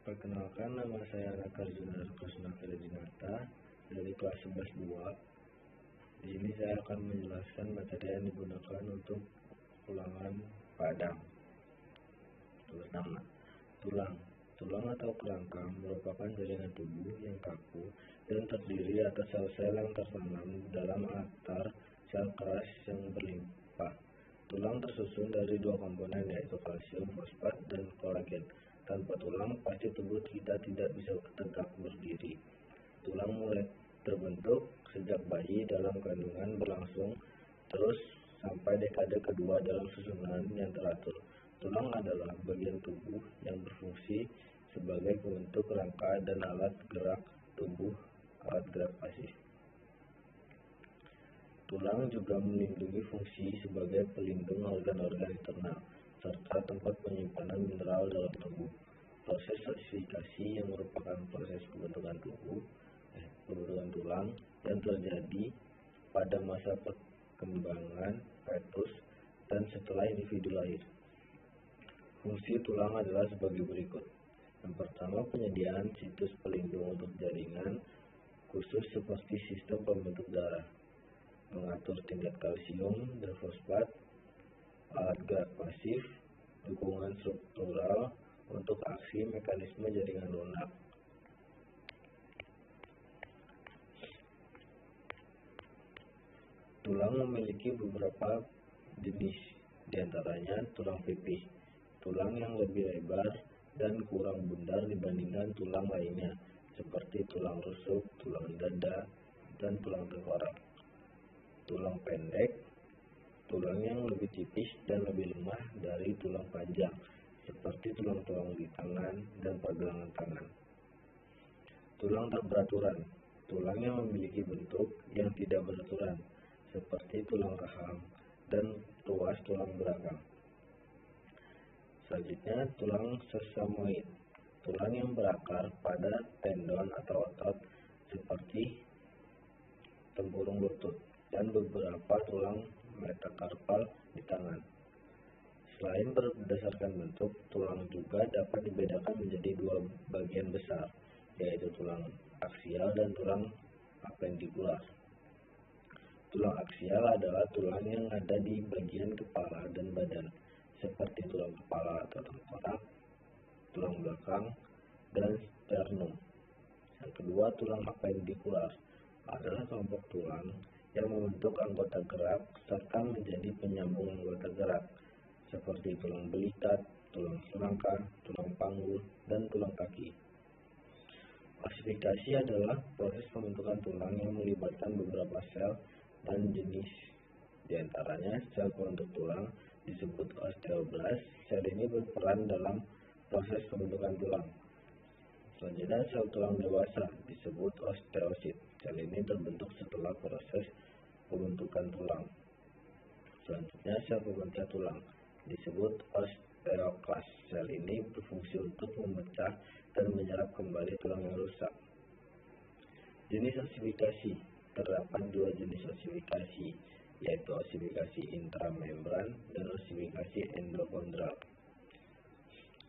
Perkenalkan, nama saya Raka Arjuna Kusna Dinata dari kelas 11-2. Di sini saya akan menjelaskan materi yang digunakan untuk ulangan Padang. Pertama, tulang. Tulang atau kerangka merupakan jaringan tubuh yang kaku dan terdiri atas sel-sel yang tertanam dalam latar sel keras yang berlimpah. Tulang tersusun dari dua komponen, yaitu kalsium fosfat dan kolagen. Tanpa tulang, pasti tubuh kita tidak bisa tegak berdiri. Tulang mulai terbentuk sejak bayi dalam kandungan berlangsung terus sampai dekade kedua dalam susunan yang teratur. Tulang adalah bagian tubuh yang berfungsi sebagai pembentuk rangka dan alat gerak tubuh, alat gerak pasif. Tulang juga melindungi fungsi sebagai pelindung organ-organ internal, serta tempat penyimpanan mineral dalam tubuh. Proses ossifikasi yang merupakan proses pembentukan tulang yang terjadi pada masa perkembangan fetus dan setelah individu lahir. Fungsi tulang adalah sebagai berikut. Yang pertama, penyediaan situs pelindung untuk jaringan khusus seperti sistem pembentuk darah, mengatur tingkat kalsium dan fosfat, alat gerak pasif, dukungan struktural untuk aksi mekanisme jaringan lunak. Tulang memiliki beberapa jenis, diantaranya tulang pipih, tulang yang lebih lebar dan kurang bundar dibandingkan tulang lainnya, seperti tulang rusuk, tulang dada, dan tulang tengkorak. Tulang pendek, tulang yang lebih tipis dan lebih lemah dari tulang panjang, seperti tulang-tulang di tangan dan pergelangan tangan. Tulang tak beraturan, tulang yang memiliki bentuk yang tidak beraturan, seperti tulang rahang dan ruas tulang belakang. Selanjutnya, tulang sesamoid, tulang yang berakar pada tendon atau otot seperti tempurung lutut, dan beberapa tulang metakarpal di tangan. Selain berdasarkan bentuk, tulang juga dapat dibedakan menjadi dua bagian besar, yaitu tulang aksial dan tulang apendikular. Tulang aksial adalah tulang yang ada di bagian kepala dan badan, seperti tulang kepala atau tengkorak, tulang belakang, dan sternum. Yang kedua, tulang apendikular adalah kelompok tulang yang membentuk anggota gerak serta menjadi penyambung anggota gerak, seperti tulang belikat, tulang selangkah, tulang panggul, dan tulang kaki. Ossifikasi adalah proses pembentukan tulang yang melibatkan beberapa sel dan jenis. Di antaranya, sel pembentuk tulang disebut osteoblast. Sel ini berperan dalam proses pembentukan tulang. Selanjutnya, sel tulang dewasa disebut osteosit. Sel ini terbentuk setelah proses pembentukan tulang. Selanjutnya, sel pemecah tulang disebut osteoklast. Sel ini berfungsi untuk memecah dan menyerap kembali tulang yang rusak. Jenis ossifikasi. Terdapat dua jenis ossifikasi, yaitu ossifikasi intramembran dan ossifikasi endokondral.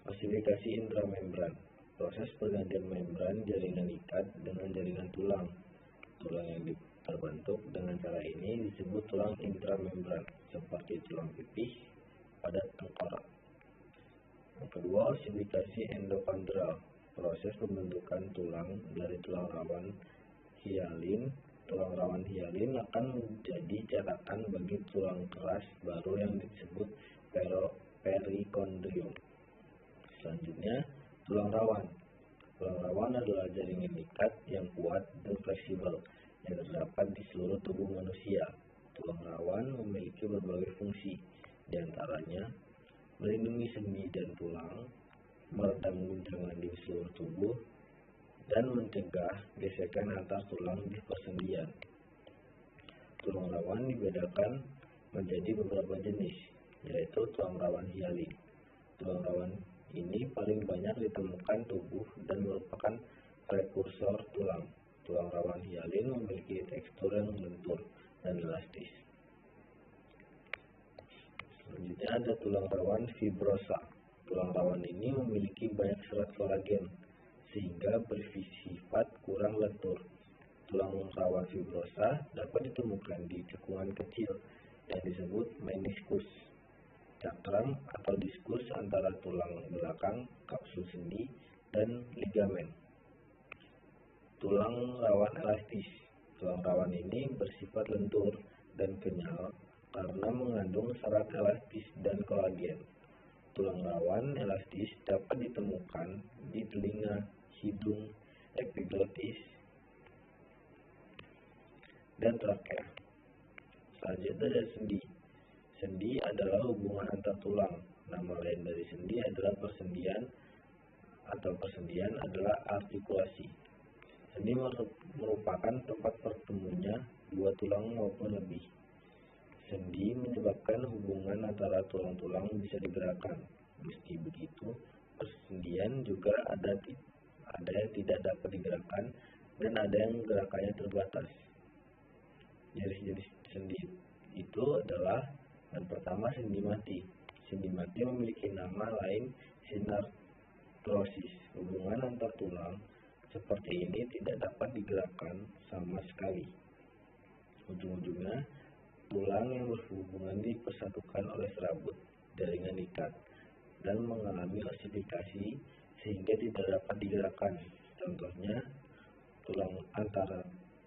Ossifikasi intramembran, proses pergantian membran jaringan ikat dengan jaringan tulang. Tulang yang terbentuk dengan cara ini disebut tulang intramembran, seperti tulang pipih pada tengkorak. Yang kedua, ossifikasi endokondral, proses pembentukan tulang dari tulang rawan hialin. Tulang rawan hialin akan menjadi cetakan bagi tulang keras baru yang disebut perikondrium. Selanjutnya, tulang rawan. Tulang rawan adalah jaringan ikat yang kuat dan fleksibel yang terdapat di seluruh tubuh manusia. Tulang rawan memiliki berbagai fungsi, diantaranya melindungi sendi dan tulang, meredam guncangan di seluruh tubuh, dan mencegah gesekan antar tulang di persendian. Tulang rawan dibedakan menjadi beberapa jenis, yaitu tulang rawan hialin. Tulang rawan ini paling banyak ditemukan tubuh dan merupakan prekursor tulang. Tulang rawan hialin memiliki tekstur yang lentur dan elastis. Selanjutnya ada tulang rawan fibrosa. Tulang rawan ini memiliki banyak serat kolagen sehingga bersifat kurang lentur. Tulang rawan fibrosa dapat ditemukan di cekungan kecil yang disebut meniskus, cakram atau diskus antara tulang belakang, kapsul sendi, dan ligamen. Tulang rawan elastis. Tulang rawan ini bersifat lentur dan kenyal karena mengandung serat elastis dan kolagen. Tulang rawan elastis dapat ditemukan di telinga, hidung, epiglotis, dan trakea. Selanjutnya ada sendi. Sendi adalah hubungan antar tulang. Nama lain dari sendi adalah persendian, atau persendian adalah artikulasi. Sendi merupakan tempat pertemunya dua tulang maupun lebih. Sendi menyebabkan hubungan antara tulang-tulang bisa digerakkan. Meski begitu, persendian juga ada yang tidak dapat digerakkan dan ada yang gerakannya terbatas. Jenis-jenis sendi itu adalah yang pertama sendi mati. Sendi mati memiliki nama lain sinartrosis. Hubungan antar tulang seperti ini tidak dapat digerakkan sama sekali. Ujung-ujungnya, tulang yang berhubungan dipersatukan oleh serabut jaringan ikat dan mengalami osifikasi sehingga tidak dapat digerakkan. Contohnya, tulang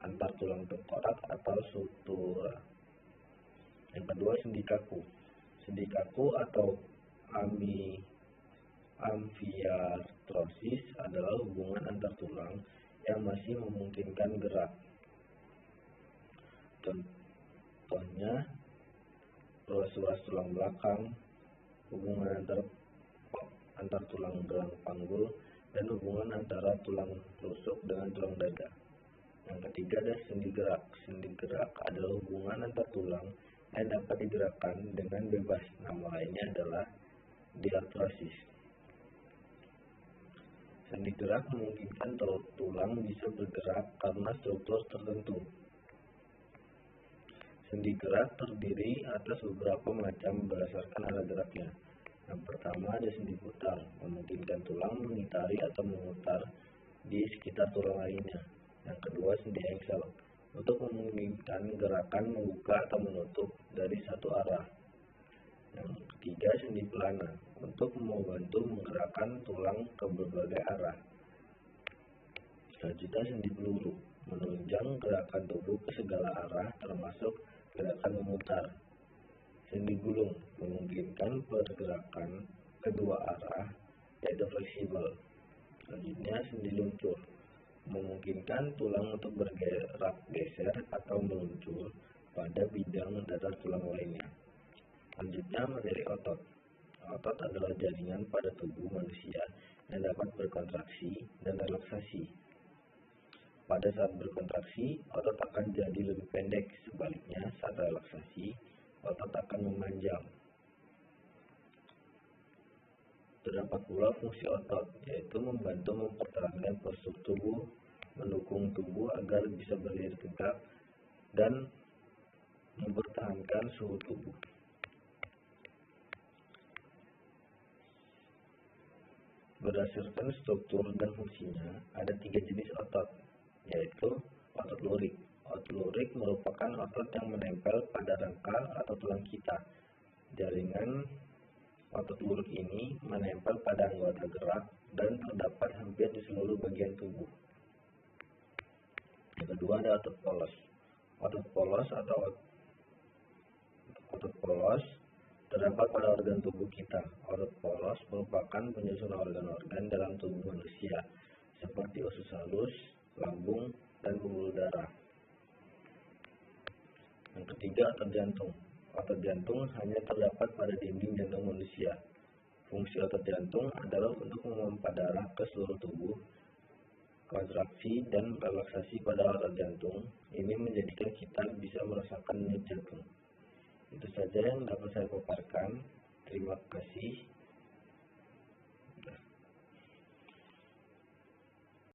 antar tulang tengkorak atau sutura. Yang kedua, sendi kaku. Sendi kaku atau amfiartrosis adalah hubungan antar tulang yang masih memungkinkan gerak. Contohnya, ruas-ruas tulang belakang, hubungan antar tulang gelang panggul, dan hubungan antara tulang rusuk dengan tulang dada. Yang ketiga ada sendi gerak. Sendi gerak adalah hubungan antar tulang yang dapat digerakkan dengan bebas. Nama lainnya adalah diartrosis. Sendi gerak memungkinkan tulang bisa bergerak karena struktur tertentu. Sendi gerak terdiri atas beberapa macam berdasarkan arah geraknya. Yang pertama ada sendi putar, memungkinkan tulang mengitari atau memutar di sekitar tulang lainnya. Yang kedua sendi engsel, untuk memungkinkan gerakan membuka atau menutup dari satu arah. Yang ketiga sendi pelana, untuk membantu menggerakkan tulang ke berbagai arah. Selanjutnya sendi peluru, menunjang gerakan tubuh ke segala arah termasuk gerakan memutar. Sendi gulung, memungkinkan pergerakan kedua arah yaitu fleksibel. Selanjutnya sendi luncur, memungkinkan tulang untuk bergerak geser atau meluncur pada bidang datar tulang lainnya. Selanjutnya materi otot. Otot adalah jaringan pada tubuh manusia yang dapat berkontraksi dan relaksasi. Pada saat berkontraksi, otot akan jadi lebih pendek. Sebaliknya, saat relaksasi, otot akan memanjang. Terdapat pula fungsi otot, yaitu membantu mempertahankan postur tubuh, mendukung tubuh agar bisa berdiri tegak, dan mempertahankan suhu tubuh. Berdasarkan struktur dan fungsinya, ada 3 jenis otot, yaitu otot lurik. Otot lurik merupakan otot yang menempel pada rangka atau tulang kita. Jaringan otot lurik ini menempel pada anggota gerak dan terdapat hampir di seluruh bagian tubuh. Yang kedua ada otot polos. Otot polos terdapat pada organ tubuh kita. Otot polos merupakan penyusun organ-organ dalam tubuh manusia, seperti usus halus, lambung, dan pembuluh darah. Yang ketiga, otot jantung. Otot jantung hanya terdapat pada dinding jantung manusia. Fungsi otot jantung adalah untuk memompa darah ke seluruh tubuh. Kontraksi dan relaksasi pada otot jantung ini menjadikan kita bisa merasakan denyut jantung. Itu saja yang dapat saya paparkan. Terima kasih.